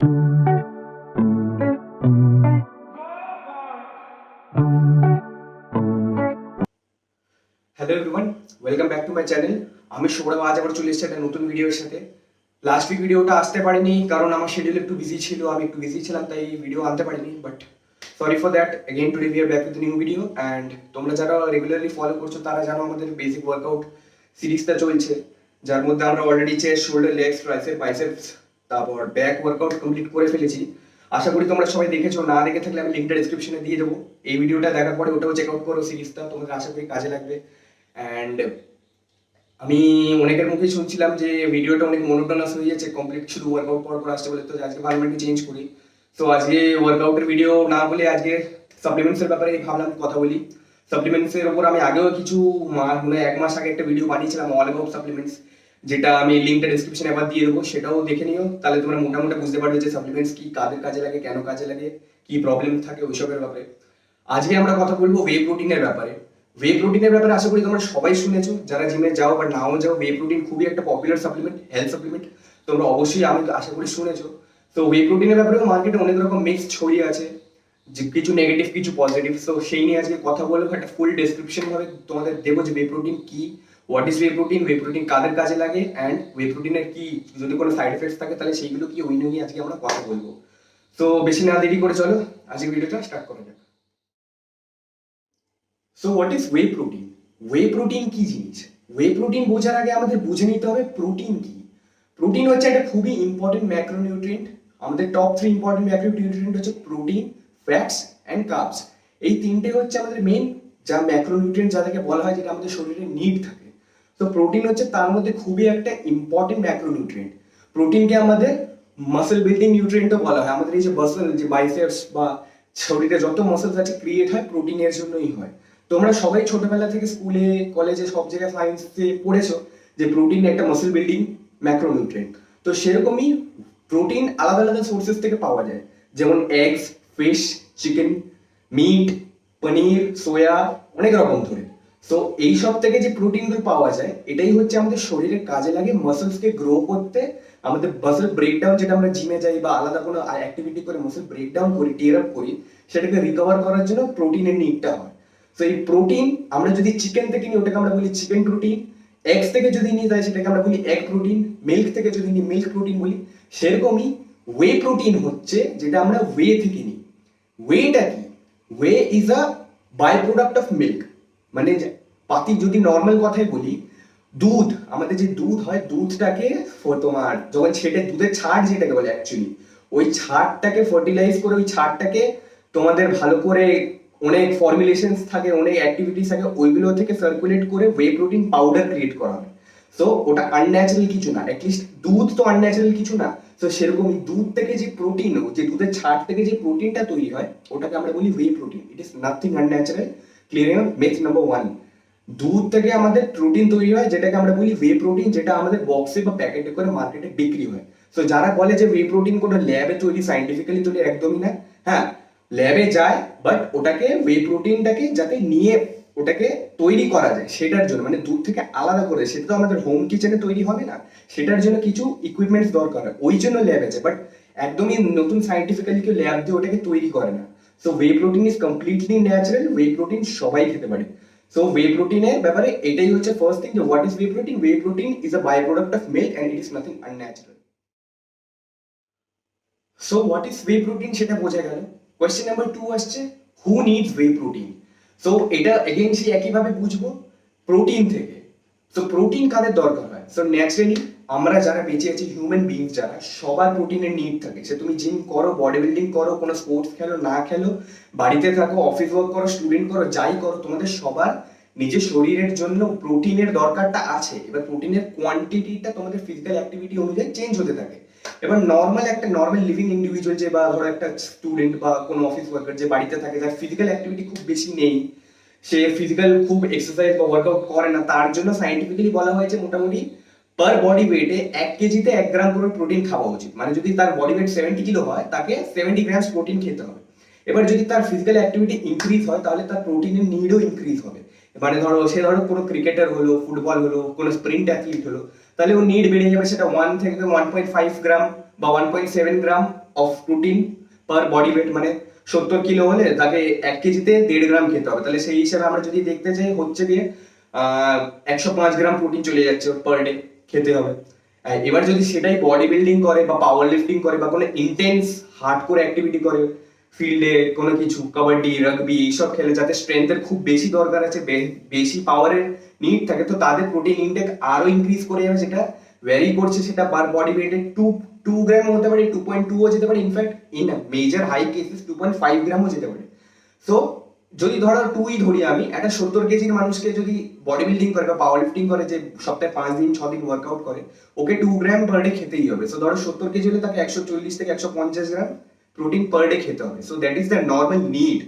Hello everyone, welcome back to my channel. আমি সৌরভ আজ আবার চলে এসেছি একটা নতুন ভিডিওর সাথে। লাস্ট উইক ভিডিওটা আসতে পারিনি কারণ আমার শিডিউল একটু বিজি ছিল, আমি একটু বিজি ছিলাম, তাই ভিডিও আনতে পারিনি। But sorry for that. Again today we are back with new video. And তোমরা যারা রেগুলারলি ফলো করছো তারা জানো আমাদের বেসিক ওয়ার্কআউট সিরিজটা চলছে, যার মধ্যে আমরা already chest, shoulder, legs, tricep, biceps, তারপর ব্যাক ওয়ার্কআউট কমপ্লিট করে ফেলেছি। আশা করি তোমরা সবাই দেখেছো, না দেখে থাকলে আমি লিঙ্কটা ডিসক্রিপশনে দিয়ে দেবো। এই ভিডিওটা দেখার পরে ওটাও চেক আউট করো সিরিজটা, তোমাদের আশা করি কাজে লাগবে। অ্যান্ড আমি অনেকের মুখে শুনছিলাম যে ভিডিওটা অনেক মনোটোনাস হয়ে যাচ্ছে, কমপ্লিট শুধু ওয়ার্কআউট পর পর আসছে বলে, তো আজকে ভাবলাম একটু চেঞ্জ করি। তো আজকে ওয়ার্কআউটের ভিডিও না বলে আজকে সাপ্লিমেন্টসের ব্যাপারে ভাবলাম কথা বলি। সাপ্লিমেন্টসের ওপর আমি আগেও কিছু মানে 1 মাস আগে একটা ভিডিও বানিয়েছিলাম অল অ্যাবাউট সাপ্লিমেন্টস, যেটা আমি লিঙ্কটা ডিসক্রিপশনে আবার দিয়ে দেবো, সেটাও দেখে নিও। তাহলে তোমরা মোটামুটি বুঝতে পারবে যে সাপ্লিমেন্টস কি, কাদের কাজে লাগে, কেন কাজে লাগে, কি প্রবলেম থাকে ওইসবের ব্যাপারে। আজকে আমরা কথা বলবো ওয়ে প্রোটিনের ব্যাপারে। ওয়ে প্রোটিনের ব্যাপারে আশা করি তোমরা সবাই শুনেছো, যারা জিমে যাও বা নাও যাও, ওয়ে প্রোটিন খুবই একটা পপুলার সাপ্লিমেন্ট, হেলথ সাপ্লিমেন্ট। তোমরা অবশ্যই, আমি আশা করি শুনেছো। তো ওয়ে প্রোটিনের ব্যাপারেও মার্কেটে অনেক রকম মিক্স ছড়িয়ে আছে, যে কিছু নেগেটিভ কিছু পজিটিভ। তো সেই নিয়ে আজকে কথা বলবো, একটা ফুল ডেসক্রিপশন ভাবে তোমাদের দেবো যে ওয়ে প্রোটিন কি, হোয়াট ইজ ওয়ে প্রোটিন কাদের কাজে লাগে, অ্যান্ড ওয়ে প্রোটিনের কি যদি কোনো সাইড এফেক্টস থাকে তাহলে সেইগুলো কি, ওই নিয়ে আজকে আমরা কথা বলবো। তো বেশি না দেরি করে চলো আজকে ভিডিওটা স্টার্ট করা যাক। So what is whey protein? Whey protein কি জিনিস? ওয়ে প্রোটিন বোঝার আগে আমাদের বুঝে নিতে হবে প্রোটিন কি। প্রোটিন হচ্ছে একটা খুবই ইম্পর্টেন্ট ম্যাক্রোনিউট্রিয়েন্ট। আমাদের টপ 3 ইম্পর্টেন্ট ম্যাক্রোনিউট্রিয়েন্ট হচ্ছে প্রোটিন, ফ্যাটস অ্যান্ড কার্বস। এই তিনটে হচ্ছে আমাদের মেইন যা ম্যাক্রোনিউট্রিয়েন্ট, যাদেরকে বলা হয়, যেটা আমাদের শরীরে নিড থাকে। তো প্রোটিন হচ্ছে তার মধ্যে খুবই একটা ইম্পর্টেন্ট ম্যাক্রোনিউট্রিয়েন্ট। প্রোটিনকে আমাদের মাসেল বিল্ডিং নিউট্রিয়েন্টও বলা হয়। আমাদের এই যে মাসল, যে বাইসেপস বা শরীরে যত মাসলস আছে ক্রিয়েট হয় প্রোটিনের জন্যই হয়। তোমরা সবাই ছোটবেলা থেকে স্কুলে, কলেজে, সব জায়গায় সায়েন্সে পড়েছো যে প্রোটিন একটা মাসল বিল্ডিং ম্যাক্রোনিউট্রিয়েন্ট। তো সেরকমই প্রোটিন আলাদা আলাদা সোর্সেস থেকে পাওয়া যায়, যেমন এগস, ফিশ, চিকেন, মিট, পনির, সোয়া, অনেক রকম ধরে। তো এই সব থেকে যে প্রোটিনগুলো পাওয়া যায়, এটাই হচ্ছে আমাদের শরীরের কাজে লাগে মাসলসকে গ্রো করতে। আমাদের মাসল ব্রেকডাউন, যেটা আমরা জিমে যাই বা আলাদা কোনো অ্যাক্টিভিটি করে মাসল ব্রেকডাউন করি, টিয়ার আপ করি, সেটাকে রিকভার করার জন্য প্রোটিনের নিডটা হয়। তো এই প্রোটিন আমরা যদি চিকেন থেকে নিই, ওটাকে আমরা বলি চিকেন প্রোটিন। এগস থেকে যদি নিই তাহলে সেটাকে আমরা বলি এগ প্রোটিন। মিল্ক থেকে যদি নিই মিল্ক প্রোটিন বলি। সেরকমই ওয়ে প্রোটিন হচ্ছে যেটা আমরা ওয়ে থেকে নিই। ওয়েটা কি? Whey is a by product of milk. মানে পাতি যদি নর্মাল কথায় বলি, দুধ, আমাদের যে দুধ হয়, দুধটাকে তোমার যখন ছেটে, দুধের ছাড় যেটাকে বলে অ্যাকচুয়ালি, ওই ছাড়টাকে ফার্টিলাইজ করে, ওই ছাড়টাকে তোমাদের ভালো করে অনেক ফর্মুলেশনস থাকে, অনেক অ্যাক্টিভিটিস থাকে, ওইগুলো থেকে সার্কুলেট করে ওয়ে প্রোটিন পাউডার ক্রিয়েট করা হয়। সো ওটা আনন্যাচারাল কিছু না, অ্যাটলিস্ট দুধ তো আনন্যাচারাল কিছু না। তো সেরকমই দুধ থেকে যে প্রোটিন, যে দুধের ছাড় থেকে যে প্রোটিনটা তৈরি হয়, ওটাকে আমরা বলি whey protein. It is nothing unnatural. Clear? Myth number 1, দুধ থেকে আমাদের প্রোটিন তৈরি হয়, যেটাকে আমরা বলি ওয়ে প্রোটিন, যেটা আমাদের বক্সে বা প্যাকেটে করে মার্কেটে বিক্রি হয়। তো যারা বলে যে ওয়ে প্রোটিন কোনো ল্যাবে তৈরি, সাইন্টিফিক্যালি তৈরি, একদমই না। হ্যাঁ, ল্যাবে যায়, বাট ওটাকে ওয়ে প্রোটিনটাকে যাতে নিয়ে ওটাকে তৈরি করা যায় সেটার জন্য, মানে দুধ থেকে আলাদা করে, সেটা তো আমাদের হোম কিচেনে তৈরি হবে না, সেটার জন্য কিছু ইকুইপমেন্টস দরকার হয়, ওই জন্য ল্যাবে যায়। বাট একদমই নতুন সাইন্টিফিক্যালি কেউ ল্যাব দিয়ে ওটাকে তৈরি করে না। So whey protein is completely natural. Whey protein সবাই খেতে পারে। সো ওয়ে প্রোটিনের ব্যাপারে এটাই হচ্ছে ফার্স্ট থিং, যে what is whey protein. Whey protein is a by product of milk and it is nothing unnatural. So what is whey protein সেটা বোঝা গেল। কোয়েশ্চেন নাম্বার 2 আসছে, who needs whey protein? So এটা again সেই একইভাবে বুঝবো protein থেকে। তো প্রোটিন কাদের দরকার হয়? সো ন্যাচারালি আমরা যারা বেঁচে আছি, হিউম্যান বিংস যারা, সবার প্রোটিনের নিড থাকে। সে তুমি জিম করো, বডি বিল্ডিং করো, কোনো স্পোর্টস খেলো না খেলো, বাড়িতে থাকো, অফিস ওয়ার্ক করো, স্টুডেন্ট করো, যাই করো, তোমাদের সবার নিজের শরীরের জন্য প্রোটিনের দরকারটা আছে। এবার প্রোটিনের কোয়ান্টিটিটা তোমাদের ফিজিক্যাল অ্যাক্টিভিটি অনুযায়ী চেঞ্জ হতে থাকে। এবার একটা নর্মাল লিভিং ইন্ডিভিজুয়াল, যে বা ধরো একটা স্টুডেন্ট বা কোনো অফিস ওয়ার্কার যে বাড়িতে থাকে, যার ফিজিক্যাল অ্যাক্টিভিটি খুব বেশি নেই, সে ফিজিক্যাল খুব এক্সারসাইজ বা ওয়ার্কআউট করে না, তার জন্য সাইন্টিফিক্যালি বলা হয়েছে মোটামুটি পার বডি ওয়েটে 1 কেজিতে 1 গ্রাম করে প্রোটিন খাওয়া উচিত। মানে যদি তার বডি ওয়েট 70 কিলো হয়, তাকে 70 গ্রামস প্রোটিন খেতে হবে। এবার যদি তার ফিজিক্যাল অ্যাক্টিভিটি ইনক্রিজ হয়, তাহলে তার প্রোটিনের নিডও ইনক্রিজ হবে। মানে ধরো কোনো ক্রিকেটার হলো, ফুটবল হলো, কোনো স্প্রিন্ট অ্যাথলিট হলো, তাহলে ওর নিড বেড়ে যাবে, সেটা 1 থেকে 1.5 গ্রাম বা 1.7 gram of protein per body weight, মানে 70 কিলো হলে তাকে 1 কেজিতে 1.5 গ্রাম খেতে হবে। তাহলে সেই হিসাবে আমরা যদি দেখতে চাই হচ্ছে দিয়ে 105 গ্রাম প্রোটিন চলে যাচ্ছে পার ডে খেতে হবে। এবার যদি সেটাই বডি বিল্ডিং করে বা পাওয়ার লিফটিং করে বা কোনো ইন্টেন্স হার্ডকোর অ্যাক্টিভিটি করে, ফিল্ডে কোনো কিছু কাবাডি রাগবি এইসব খেলে, যাতে স্ট্রেংথের খুব বেশি দরকার আছে, বেশি পাওয়ারের নিড থাকে, তো তাদের প্রোটিন ইনটেক আরো ইনক্রিজ করে যাবে। সেটা ভ্যারি করছে, সেটা পার বডি ওয়েটে 2 গ্রাম হতে পারে, 2.2ও যেতে পারে, in fact in major high cases 2.5 গ্রামও যেতে পারে। সো যদি ধরো 2ই ধরি আমি, একটা 70 কেজির মানুষকে যদি বডি বিল্ডিং করে বা পাওয়ার লিফটিং করে, যে সপ্তাহে 5 দিন 6 দিন ওয়ার্কআউট করে, ওকে 2 গ্রাম পার ডে খেতেই হবে। সো ধরো 70 কেজি হলে তাকে 140 থেকে 150 গ্রাম প্রোটিন পার ডে খেতে হবে। So that is the normal need.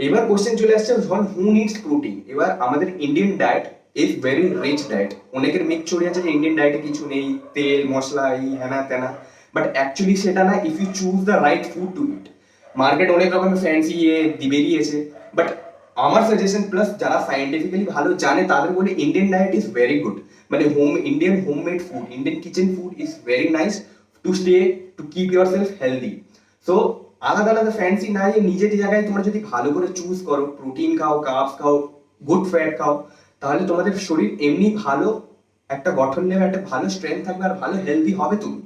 এবার কোশ্চেন চলে আসছে, ধরুন হু নিডস প্রোটিন। এবার আমাদের Indian diet is very rich diet. অনেকের মিথ ছড়িয়ে আছে যে ইন্ডিয়ান ডায়েটে কিছু নেই, তেল মশলা এই হ্যানা তেনা, বাট অ্যাকচুয়ালি সেটা না। If you choose the right food to eat. Market অনেক রকমের ফ্যান্সি বেরিয়েছে, বাট আমার সাজেশন প্লাস যারা সাইন্টিফিক্যালি ভালো জানে তাদের বলে Indian diet is very good. মানে Indian homemade food, Indian kitchen food is very nice to stay to keep your self healthy. So আলাদা আলাদা ফ্যান্সি না, নিজের জায়গায় তোমরা যদি ভালো করে চুজ করো, প্রোটিন খাও, কার্বস খাও, গুড ফ্যাট খাও, তাহলে তোমাদের শরীর এমনি ভালো একটা গঠন নেবে, একটা ভালো স্ট্রেংথ থাকবে আর ভালো হেলদি হবে তুমি।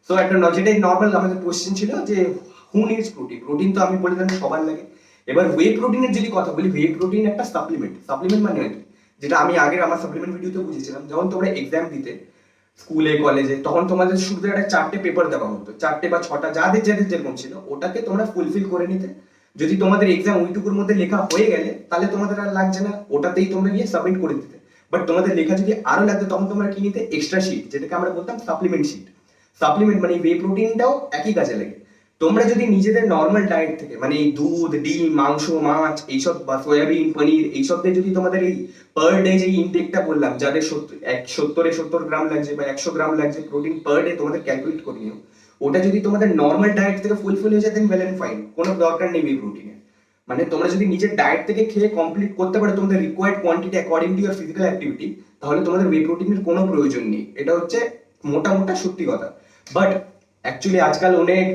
সো একটা যেটাই নর্মাল আমাদের কোশ্চেন ছিল যে হু নিডস প্রোটিন। প্রোটিন তো আমি বলে দিলাম সবার লাগে। এবার ওয়ে প্রোটিনের যদি কথা বলি, ওয়ে প্রোটিন একটা সাপ্লিমেন্ট। সাপ্লিমেন্ট মানে কি, যেটা আমি আগের আমার সাপ্লিমেন্ট ভিডিওতে বুঝেছিলাম। যখন তোমরা এক্সাম দিতে স্কুলে কলেজে, তখন তোমাদের শুরুতে একটা 4টে পেপার দেওয়া হতো, 4টে বা 6টা যাদের যাদের যেরকম ছিল, ওটাকে তোমরা ফুলফিল করে নিতে। যদি তোমাদের এক্সাম ওইটুকুর মধ্যে লেখা হয়ে গেলে, তাহলে তোমাদের আর লাগছে না, ওটাতেই তোমরা গিয়ে সাবমিট করে দিতে। বাট তোমাদের লেখা যদি আরো লাগতো, তখন তোমরা কি নিতে, এক্সট্রা শিট, যেটাকে আমরা বলতাম সাপ্লিমেন্ট শিট। সাপ্লিমেন্ট মানে ওয়ে প্রোটিনটাও একই কাজে লাগে। তোমরা যদি নিজেদের নর্মাল ডায়েট থেকে, মানে দুধ, ডিম, মাংস, মাছ এইসব বা সয়াবিন, পনির এইসব দিয়ে যদি তোমাদের এই পার ডে যে ইনটেকটা বললাম, যাদের 70 গ্রাম লাগছে বা 100 গ্রাম লাগছে প্রোটিন পার ডে, তোমাদের ক্যালকুলেট করে নিও। ওটা যদি তোমাদের নর্মাল ডায়েট থেকে ফুলফিল হয়ে যায়, দেন ওয়েল এন্ড ফাইন, কোনো দরকার নেই এই প্রোটিনের। মানে তোমরা যদি নিজের ডায়েট থেকে খেয়ে কমপ্লিট করতে পারো তোমাদের required quantity according to year physical activity, তাহলে তোমাদের ওয়ে প্রোটিনের কোনো প্রয়োজন নেই। এটা হচ্ছে মোটা মোটা সত্যি কথা। বাট অ্যাকচুয়ালি আজকাল অনেক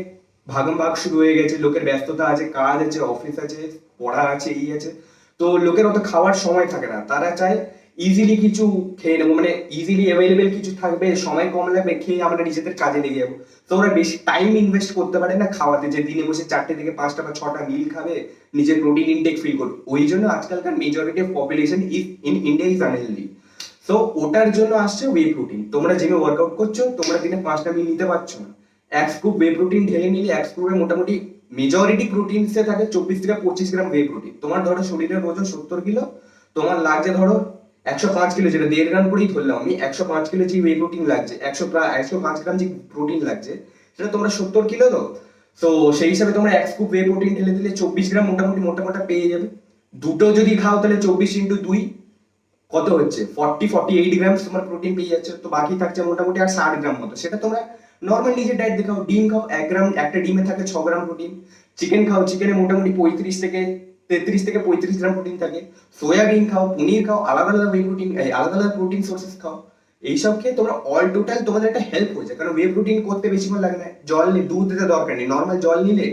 ভাগম ভাগ শুরু হয়ে গেছে, লোকের ব্যস্ততা আছে, কাজ আছে, অফিস আছে, পড়া আছে, এই আছে, তো লোকের অত খাওয়ার সময় থাকে না। তারা চায় ইজিলি কিছু খেয়ে নেবো, মানে ইজিলি অ্যাভেলেবেল কিছু থাকবে, সময় কম লাগবে, খেয়ে আমরা নিজেদের কাজে লেগে যাবো। তো ওরা বেশি টাইম ইনভেস্ট করতে পারে না খাওয়াতে, যে দিনে বসে 4টে থেকে 5টা বা 6টা মিল খাবে, নিজের প্রোটিন ইনটেক ফিল করবে। ওই জন্য আজকালকার majority of population in India is unhealthy. So ওটার জন্য আসছে ওয়ে প্রোটিন। তোমরা জিমে ওয়ার্কআউট করছো, তোমরা দিনে 5টা মিল নিতে পারছো না, এক স্কুপ ওয়ে প্রোটিন ঢেলে নিলে, এক স্কুপে মোটামুটি মেজরিটি প্রোটিনসে থাকে 24 থেকে 25 গ্রাম ওয়ে প্রোটিন। তোমার ধরো শরীরের ওজন 70 কিলো, তোমার লাগছে ধরো 105 কিলো, যেটা 1.5 গ্রাম করেই ধরলাম আমি, 105 কিলো যে ওয়ে প্রোটিন লাগছে, 105 গ্রাম যে প্রোটিন লাগছে, সেটা তোমরা 70 কিলো তো। তো সেই হিসাবে তোমরা এক স্কুপ ওয়ে প্রোটিন ঢেলে দিলে 24 গ্রাম মোটামুটি মোটা মোটা পেয়ে যাবে। দুটো যদি খাও তাহলে 24 × 2 কত হচ্ছে, 48 গ্রাম তোমার প্রোটিন পেয়ে যাচ্ছে। তো বাকি থাকছে মোটামুটি আর 60 গ্রাম মতো। সেটা তোমরা নর্মাল নিজের ডায়েট দেখাও। ডিম খাও, 1 গ্রাম, একটা ডিমে থাকে 6 গ্রাম প্রোটিন। চিকেন খাও, চিকেনে মোটামুটি 33 থেকে 35 গ্রাম প্রোটিন থাকে। সয়াবিন খাও, পনির খাও, আলাদা আলাদা ওয়ে প্রোটিন, আলাদা আলাদা প্রোটিন সোর্সেস খাও। এইসব খেয়ে তোমরা অল টোটাল তোমাদের একটা হেল্প হয়ে যায়। কারণ ওয়ে প্রোটিন করতে বেশিক্ষণ লাগে না, জল নিয়ে দুধ দিতে দরকার নেই। নর্মাল জল নিলে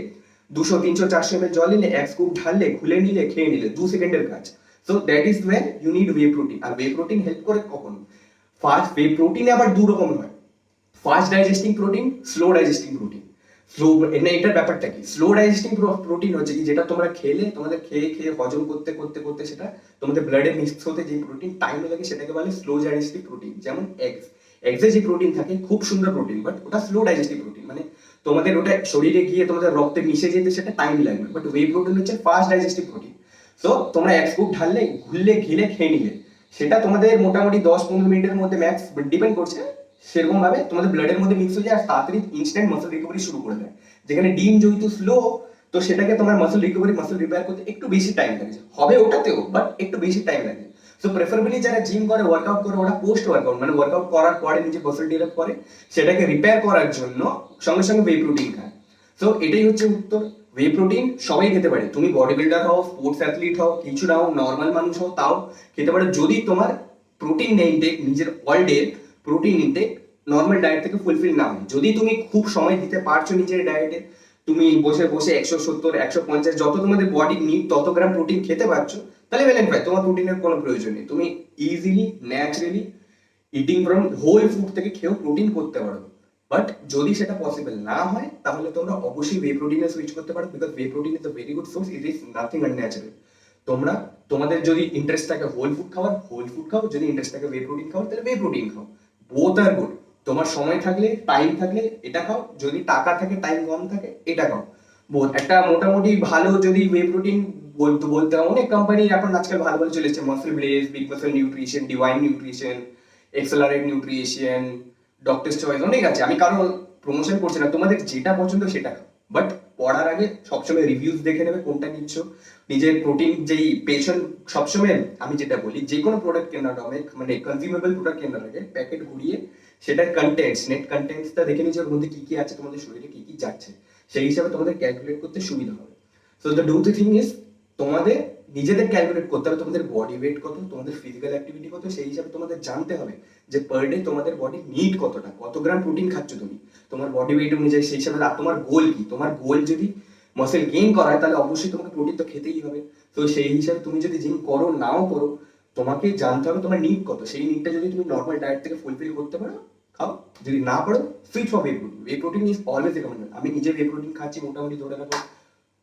200, 300, 400 ml জল নিলে, এক স্কুপ ঢাললে, খুলে নিলে, খেয়ে নিলে, 2 সেকেন্ডের কাজ। So that is when you need whey protein. আর ওয়ে প্রোটিন হেল্প করে কখন, ফাস্ট ওয়ে প্রোটিন আবার 2 রকম হয়, fast digesting protein, slow digesting protein. Slow এটার ব্যাপারটা কি, স্লো ডাইজেস্টিং প্রোটিন হচ্ছে কি, যেটা তোমরা খেলে তোমাদের খেয়ে খেয়ে হজম করতে করতে করতে সেটা তোমাদের ব্লাডে মিক্স হতে যে প্রোটিন টাইম লাগে, সেটাকে বলে স্লো ডাইজেস্টিভ প্রোটিন। যেমন এগসে যে প্রোটিন থাকে খুব সুন্দর প্রোটিন, বাট ওটা স্লো ডাইজেস্টিভ প্রোটিন, মানে তোমাদের ওটা শরীরে গিয়ে তোমাদের রক্তে মিশে যেতে সেটা টাইম লাগবে। বাট ওয়ে প্রোটিন হচ্ছে ফাস্ট ডাইজেস্টিভ প্রোটিন। সো তোমরা এক স্কুপ ঢাললে, ঘুরলে, ঘিলে খেয়ে নিলে, সেটা তোমাদের মোটামুটি 10-15 মিনিটের মধ্যে ম্যাক্স, ডিপেন্ড করছে, সেরকম ভাবে তোমাদের ব্লাডের মধ্যে মিক্স হয়ে যায় আর তাড়াতাড়ি ইনস্ট্যান্ট মাসল রিকভারি শুরু করে দেয়। যেখানে ডিম যেহেতু স্লো, তো সেটাকে তোমার মাসল রিকভারি, মাসল রিপেয়ার করতে একটু বেশি টাইম লাগে, হবে ওটাতেও, বাট একটু বেশি টাইম লাগে। সো প্রেফারেবলি যারা জিম করে, ওয়ার্কআউট করে, ওরা পোস্ট ওয়ার্কআউট, মানে ওয়ার্কআউট করার পরে নিজে মাসল ডেভেলপ করে, সেটাকে রিপেয়ার করার জন্য সঙ্গে সঙ্গে ওয়ে প্রোটিন খায়। সো এটাই হচ্ছে উত্তর। ওয়ে প্রোটিন সবাই খেতে পারে, তুমি বডি বিল্ডার হও, স্পোর্টস অ্যাথলিট হও, কিছু নাও, নর্মাল মানুষ হও, তাও খেতে পারে, যদি তোমার প্রোটিন ইনটেক, নিজের all day protein intake normal diet থেকে ফুলফিল না হয়। যদি তুমি খুব সময় দিতে পারছো নিজের ডায়েটে, তুমি বসে বসে 170 150 যত তোমাদের বডি নিড তত গ্রাম প্রোটিন খেতে পারছো, তাহলে ওয়েল এন্ড ফাইন, তোমার প্রোটিনের কোনো প্রয়োজন নেই। তুমি easily naturally eating from whole food থেকে খেয়েও প্রোটিন করতে পারো। বাট যদি সেটা পসিবল না হয় তাহলে তোমরা অবশ্যই ওয়ে প্রোটিনে সুইচ করতে পারো, because way protein is a very good source, it is nothing unnatural. তোমরা তোমাদের যদি ইন্টারেস্ট থাকে হোল ফুড খাওয়ার, হোল ফুড খাও, যদি ইন্টারেস্ট থাকে ওয়ে প্রোটিন খাও তাহলে ওয়ে প্রোটিন খাও। বোথ আর গুড। তোমার সময় থাকলে, টাইম থাকলে এটা খাও, যদি টাকা থাকে, টাইম কম থাকে এটা খাও। বোথ একটা মোটামুটি ভালো যদি ওয়ে প্রোটিন বলতে হয়, অনেক কোম্পানি এখন আজকাল ভালো ভালো চলেছে, muscle bless, big muscle nutrition, divine nutrition, accelerate nutrition, doctors choice, অনেক আছে। আমি কারো প্রমোশন করছি না, তোমাদের যেটা পছন্দ সেটা খাও। বাট পড়ার আগে সবসময় রিভিউজ দেখে নেবে কোনটা নিচ্ছ, নিজের প্রোটিন যেই পেশেন্ট। সবসময় আমি যেটা বলি, যে কোনো প্রোডাক্ট কেনার আগে, মানে কনজিউমেবল প্রোডাক্ট কেনার আগে প্যাকেট ঘুরিয়ে সেটার কন্টেন্টস, নেট কন্টেন্টসটা দেখে নিচ্ছে, ওর মধ্যে কি কি আছে, তোমাদের শরীরে কি কি যাচ্ছে, সেই হিসাবে তোমাদের ক্যালকুলেট করতে সুবিধা হবে। So the do thing is, তোমাদের নিজেদের ক্যালকুলেট করতে হবে তোমাদের বডি ওয়েট কত, তোমাদের ফিজিক্যাল অ্যাক্টিভিটি কত, সেই হিসাবে তোমাদের জানতে হবে যে পার ডে তোমাদের বডি নিড কতটা, কত গ্রাম প্রোটিন খাচ্ছ তুমি, তোমার বডি ওয়েট অনুযায়ী সেই হিসাবে। আর তোমার গোল কি, তোমার গোল যদি মাসেল গেইন করা হয় তাহলে অবশ্যই তোমাকে প্রোটিন তো খেতেই হবে। তো সেই হিসাবে তুমি যদি জিম করো নাও করো, তোমাকে জানতে হবে তোমার নিড কত, সেই নিডটা যদি তুমি নর্মাল ডায়েট থেকে ফুলফিল করতে পারো খাও, যদি না পারো switch for way protein. Whey protein is always recommended. আমি নিজে ওয়ে প্রোটিন খাচ্ছি মোটামুটি ধরে রাখো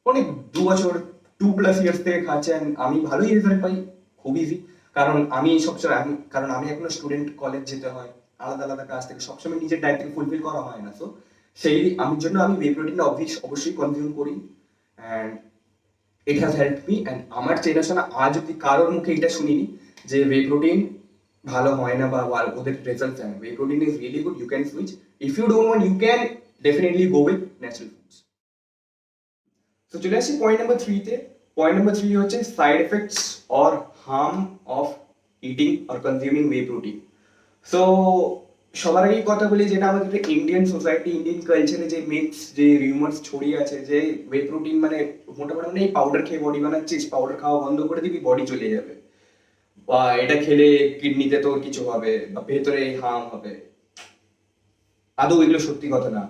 অনেক 2 বছর, 2+ ইয়ার্স থেকে খাচ্ছি, and আমি ভালোই রেজাল্ট পাই, খুব ইজি। কারণ আমি সবসময় কারণ আমি এখনো স্টুডেন্ট, কলেজ যেতে হয়, আলাদা আলাদা কাজ থেকে সবসময় নিজের ডায়েট থেকে ফুলফিল করা হয় না। সো সেই আমি জন্য আমি ওয়ে প্রোটিনটা অবশ্যই কনজিউম করি, and it has help me. And আমার চেনাশোনা আজ অব্দি কারোর মুখে এটা শুনিনি যে ওয়ে প্রোটিন ভালো হয় না বা ওদের রেজাল্ট চায় না। Whey protein is really good, you can switch. If you don't want, you can definitely go with natural foods. তো চলে আসছি পয়েন্ট নাম্বার 3-তে। পয়েন্ট নাম্বার 3 হচ্ছে side effects or harm of eating or consuming whey protein. So সবার আগেই কথা বলি, যেটা আমাদের ইন্ডিয়ান সোসাইটি, ইন্ডিয়ান কালচারে যে মিথস, যে রিউমার্স ছড়িয়ে আছে যে ওয়ে প্রোটিন মানে মোটামুটি মানে এই পাউডার খেয়ে বডি বানাচ্ছিস, পাউডার খাওয়া বন্ধ করে দিবি বডি চলে যাবে, বা এটা খেলে কিডনিতে তোর কিছু হবে বা ভেতরে হার্ম হবে। আদৌ এগুলো সত্যি কথা না।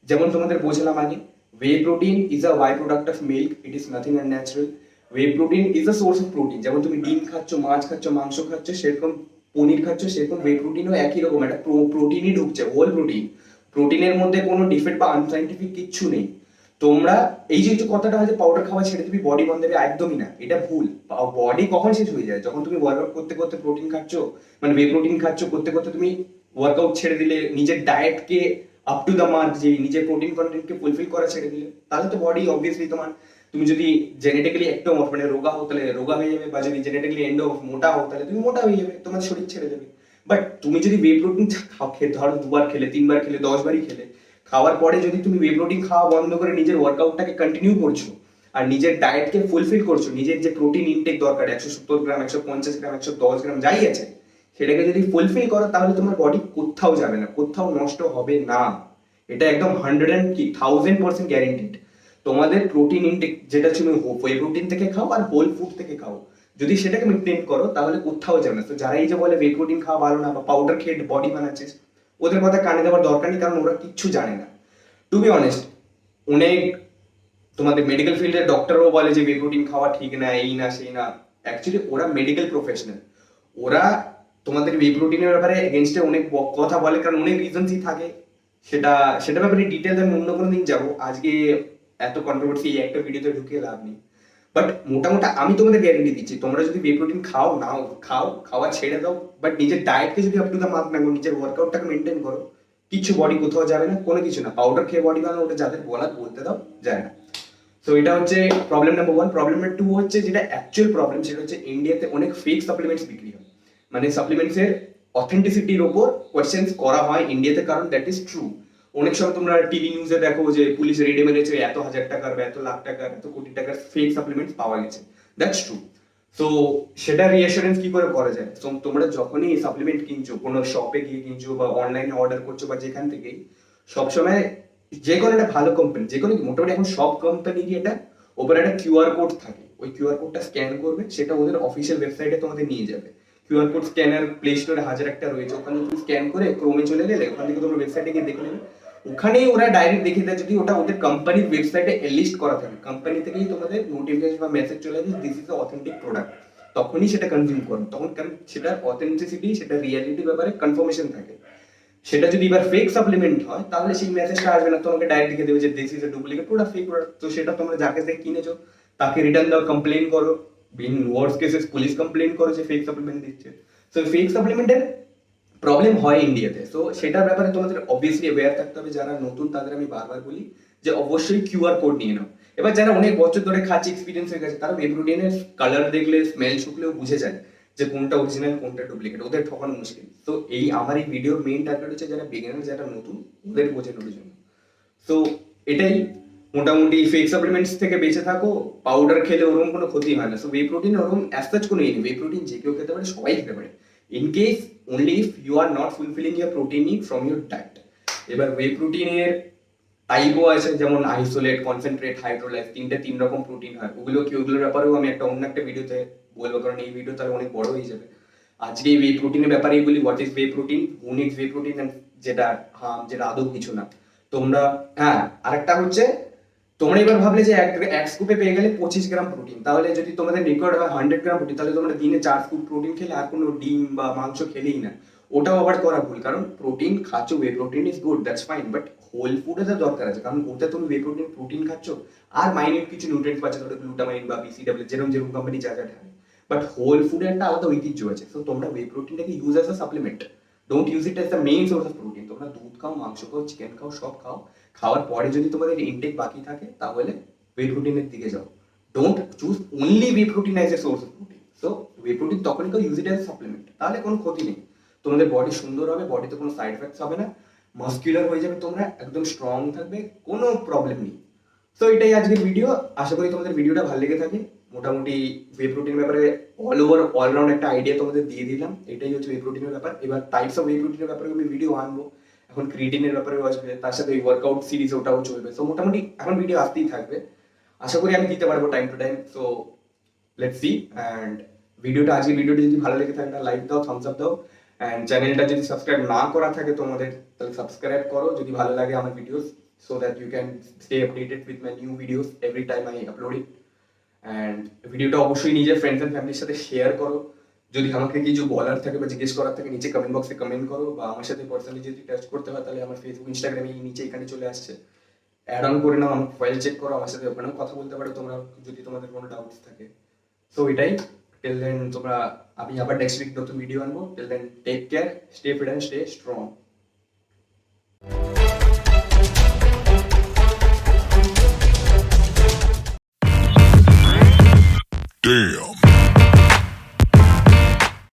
যেমন তোমাদের বোঝালাম আগে, whey protein is a by product of milk, it is nothing unnatural. Whey protein is a source of protein. যেমন তুমি ডিম খাচ্ছ, মাছ খাচ্ছ, মাংস খাচ্ছ, সেরকম পনির খাচ্ছ, সেরকম ওয়ে প্রোটিনও একই রকম একটা প্রোটিনই ঢুকছে, হোল প্রোটিন। প্রোটিনের মধ্যে কোনো ডিফেক্ট বা আনসাইন্টিফিক কিচ্ছু নেই। তোমরা এই যে কথাটা হয় যে পাউডার খাওয়া ছেড়ে দিবি বডি বন্ধ হবে, একদমই না, এটা ভুল। বডি কখন শেষ হয়ে যায়, যখন তুমি ওয়ার্কআউট করতে করতে প্রোটিন খাচ্ছ, মানে ওয়ে প্রোটিন খাচ্ছ করতে করতে তুমি ওয়ার্কআউট ছেড়ে দিলে, নিজের ডায়েটকে আপ টু দ্য মার্ক, যে নিজের প্রোটিন কন্টেন্টকে ফুলফিল করা ছেড়ে দিলে, তাহলে তো বডি অবভিয়াসলি তোমার, তুমি যদি জেনেটিক্যালি একটু মানে রোগা হও তাহলে রোগা হয়ে যাবে, বা যদি জেনেটিক্যালি এন্ডো মোটা হও তাহলে তুমি মোটা হয়ে যাবে, তোমার শরীর ছেড়ে দেবে। বাট তুমি যদি ওয়ে প্রোটিন ধরো 2 বার খেলে, 3 বার খেলে, 10 বারই খেলে, খাওয়ার পরে যদি তুমি ওয়ে প্রোটিন খাওয়া বন্ধ করে নিজের ওয়ার্কআউটটাকে কন্টিনিউ করছো আর নিজের ডায়েটকে ফুলফিল করছো, নিজের যে প্রোটিন ইনটেক দরকার 170 গ্রাম, 150 গ্রাম, 110 গ্রাম যাই আছে, সেটাকে যদি ফুলফিল করো তাহলে তোমার বডি কোথাও যাবে না, কোথাও নষ্ট হবে না। এটা একদম 100% গ্যারেন্টিড। তোমাদের প্রোটিন ইনটেক যেটা তুমি ওয়ে প্রোটিন থেকে খাও আর হোল ফুড থেকে খাও, যদি সেটাকে মেনটেন করো তাহলে কোথাও যাবে না। তো যারা এই যে বলে ওয়ে প্রোটিন খাওয়া ভালো না বা পাউডার খেয়ে বডি বানাচ্ছিস, ওদের কথা কানে দেওয়ার দরকার নেই, কারণ ওরা কিচ্ছু জানে না। টু বি অনেস্ট, অনেক তোমাদের মেডিকেল ফিল্ডের ডক্টরও বলে যে ওয়ে প্রোটিন খাওয়া ঠিক না, এই না সেই না। অ্যাকচুয়ালি ওরা মেডিকেল প্রফেশনাল, ওরা তোমাদের ওয়ে প্রোটিনের ব্যাপারে এগেনস্টে অনেক কথা বলে, কারণ অনেক রিজনসই থাকে। সেটা ব্যাপারে ডিটেলস আমি অন্য কোনো দিন যাবো, আজকে এত কন্ট্রোভার্সি একটা ভিডিওতে ঢুকিয়ে লাভ নেই। বাট মোটামুটি আমি তোমাদের গ্যারেন্টি দিচ্ছি, তোমরা যদি ওয়ে প্রোটিন খাও, নাও খাও, খাওয়া ছেড়ে দাও, বাট নিজের ডায়েটকে যদি আপ টু দ্য মার্ক না করো, নিজের ওয়ার্কআউটটাকে মেনটেন করো, কিছু বডি কোথাও যাবে না, কোনো কিছু না। পাউডার খেয়ে বডি বানানো, ওটা যাদের বলার বলতে দাও, যায় না। তো এটা হচ্ছে প্রবলেম নাম্বার 1। প্রবলেম নাম্বার 2 হচ্ছে, যেটা অ্যাকচুয়াল প্রবলেম, সেটা হচ্ছে ইন্ডিয়াতে অনেক ফেক সাপ্লিমেন্টস বিক্রি হয়। মানে সাপ্লিমেন্টসের অথেন্টিসিটির ওপর কোয়েশ্চেন্স করা হয় ইন্ডিয়াতে, কারণ দ্যাট ইজ ট্রু। অনেক সময় তোমরা টিভি নিউজে দেখো যে পুলিশ রেডে মেরেছে এত হাজার টাকার বা এত লাখ টাকার, এত কোটি টাকার ফেক সাপ্লিমেন্টস পাওয়া গেছে, দ্যাটস ট্রু। তো সেটা রিঅ্যাসুরেন্স কি করে করা যায়? তো তোমরা যখনই সাপ্লিমেন্ট কিনছো, কোনো শপে গিয়ে কিনছো বা অনলাইনে অর্ডার করছো বা যেখান থেকেই, সবসময় যে কোনো একটা ভালো কোম্পানি, যে কোনো মোটামুটি এখন সব কোম্পানিরই এটা ওপরে একটা কিউআর কোড থাকে, ওই কিউআর কোডটা স্ক্যান করবে, সেটা ওদের অফিসিয়াল ওয়েবসাইটে তোমাদের নিয়ে যাবে। কিউআর কোড স্ক্যানার প্লে স্টোরে 1000 একটা রয়েছে, ওখানে তুমি স্ক্যান করে ক্রোমে চলে গেলে ওখান থেকে তোমরা ওয়েবসাইটে গিয়ে দেখে নেবে, ওখানেই ওরা ডাইরেক্ট দেখিয়ে দেয় যদি ওটা ওদের কোম্পানির ওয়েবসাইটে লিস্ট করা থাকে, কোম্পানি থেকেই তোমাদের নোটিফিকেশন বা মেসেজ চলে আসে দিস ইজ অথেন্টিক প্রোডাক্ট, তখনই সেটা কনজিউম করো, তখন কারণ সেটার অথেন্টিসিটি, সেটা রিয়ালিটির ব্যাপারে কনফার্মেশন থাকে। সেটা যদি এবার ফেক সাপ্লিমেন্ট হয় তাহলে সেই মেসেজটা আসবে না, তোমাকে ডাইরেক্ট লিখে দেবে যে this is a duplicate product, fake product. তো সেটা তোমরা যাকে থেকে কিনেছো তাকে রিটার্ন দাও, কমপ্লেন করো, in worst cases police complain করো যে ফেক সাপ্লিমেন্ট দিচ্ছে। সো ফেক সাপ্লিমেন্টের প্রবলেম হয় ইন্ডিয়াতে, সো সেটার ব্যাপারে তোমাদের অবভিয়াসলি অ্যাওয়্যার থাকতে হবে। যারা নতুন তাদের আমি বারবার বলি যে অবশ্যই কিউআর কোড নিয়ে নাও। এবার যারা অনেক বছর ধরে খাচ্ছে, এক্সপিরিয়েন্স হয়ে গেছে, তারা ওয়ে প্রোটিনের কালার দেখলে, স্মেল শুকলেও বুঝে যায় যে কোনটা অরিজিনাল কোনটা ডুপ্লিকেট, ওদের ঠকানো মুশকিল। তো এই আমার এই ভিডিওর মেইন টার্গেট হচ্ছে যারা বিগিনার, যারা নতুন, ওদের বোঝানোর জন্য। সো এটাই মোটামুটি, ফেক সাপ্লিমেন্টস থেকে বেঁচে থাকো, পাউডার খেলে ওরকম কোনো ক্ষতি হয় না। সো ওয়ে প্রোটিন ওরকম অ্যাজ সাচ কোনো নেই, ওয়ে প্রোটিন যে কেউ খেতে পারে, সবাই খেতে পারে, in case only if you are not fulfilling your protein need from your diet. এবার ওয়ে প্রোটিনের টাইপও আছে, যেমন আইসোলেট, কনসেন্ট্রেট, হাইড্রোলাইজ, তিন রকম প্রোটিন হয়। ওগুলোর ব্যাপারেও আমি অন্য একটা ভিডিওতে বলবো, কারণ এই ভিডিও তাহলে অনেক বড় হয়ে যাবে। আজকে এই ওয়ে প্রোটিনের ব্যাপারেই বলি, what is whey protein, who needs whey protein, যেটা যেটা আদৌ কিছু না। তোমরা আরেকটা হচ্ছে, তোমরা এবার ভাবলে যে এক স্কুপে পেয়ে গেলে 25 গ্রাম প্রোটিন, তাহলে যদি তোমাদের রেকর্ড হয় 100 গ্রাম প্রোটিন, তাহলে তোমরা দিনে 4 স্কুপ প্রোটিন খেলে আর কোনো ডিম বা মাংস খেলেই না। ওটাও আবার করা ভুল, কারণ প্রোটিন খাচ্ছ, whey protein is good, that's fine, but whole food এর দরকার আছে, কারণ ওটা তুমি ওয়ে প্রোটিন খাচ্ছ আর মাইনিউট কিছু নিউট্রিয়েন্টস পাচ্ছ, ধরো গ্লুটামাইন বা বিসিডব্লিউ, যেরকম কোম্পানি যা ঢালে, বাট হোল ফুডের একটা আলাদা ঐতিহ্য আছে। সো তোমরা ওয়ে প্রোটিনটাকে use as a supplement, don't use it as the main source of protein. তোমরা দুধ খাও, মাংস খাও, চিকেন খাও, সব খাও, খাওয়ার পরে যদি তোমাদের ইনটেক বাকি থাকে তাহলে ওয়ে প্রোটিনের দিকে যাও। Don't choose only whey protein as a source of protein. So whey protein তখনই কেউ ইউজ ইট অ্যাজ সাপ্লিমেন্ট, তাহলে কোনো ক্ষতি নেই, তোমাদের বডি সুন্দর হবে, বডিতে কোনো সাইড এফেক্টস হবে না, মাস্কুলার হয়ে যাবে, তোমরা একদম স্ট্রং থাকবে, কোনো প্রবলেম নেই। সো এটাই আজকের ভিডিও, আশা করি তোমাদের ভিডিওটা ভালো লেগে থাকে। মোটামুটি ওয়ে প্রোটিনের ব্যাপারে অলরাউন্ড একটা আইডিয়া তোমাদের দিয়ে দিলাম, এটাই হচ্ছে ওয়ে প্রোটিনের ব্যাপার। এবার টাইপস অফ ওয়ে প্রোটিনের ব্যাপারে আমি ভিডিও আনবো, এখন ক্রিয়েটিনের ব্যাপারেও আসবে, তার সাথে ওই ওয়ার্কআউট সিরিজ ওটাও চলবে। সো মোটামুটি এখন ভিডিও আসতেই থাকবে, আশা করি আমি দিতে পারবো time to time. So let's see. And আজকের ভিডিওটি যদি ভালো লেগে থাকে লাইক দাও, থামস আপ দাও, অ্যান্ড চ্যানেলটা যদি সাবস্ক্রাইব না করা থাকে তোমাদের, তাহলে সাবস্ক্রাইব করো যদি ভালো লাগে আমার videos, so that you can stay updated with my new videos every time I upload it. And ভিডিওটা অবশ্যই নিজের ফ্রেন্ডস অ্যান্ড ফ্যামিলির সাথে শেয়ার করো। যদি আমাকে কিছু বলার থাকে বা জিজ্ঞেস করার থাকে নিচে কমেন্ট বক্সে কমেন্ট করো, বা আমার সাথে পার্সোনালি যদি টাচ করতে হয় তাহলে আমার ফেসবুক, ইনস্টাগ্রামে নিচে এখানে চলে আসছে, অ্যাড অন করে নাও, আমার প্রোফাইল চেক করো, আমার সাথে ওখানেও কথা বলতে পারো তোমরা যদি তোমাদের কোনো ডাউটস থাকে। সো এটাই, টিল দেন তোমরা, আমি আবার নেক্সট উইক নতুন ভিডিও আনবো। Till then take care, stay fit and stay strong. Damn.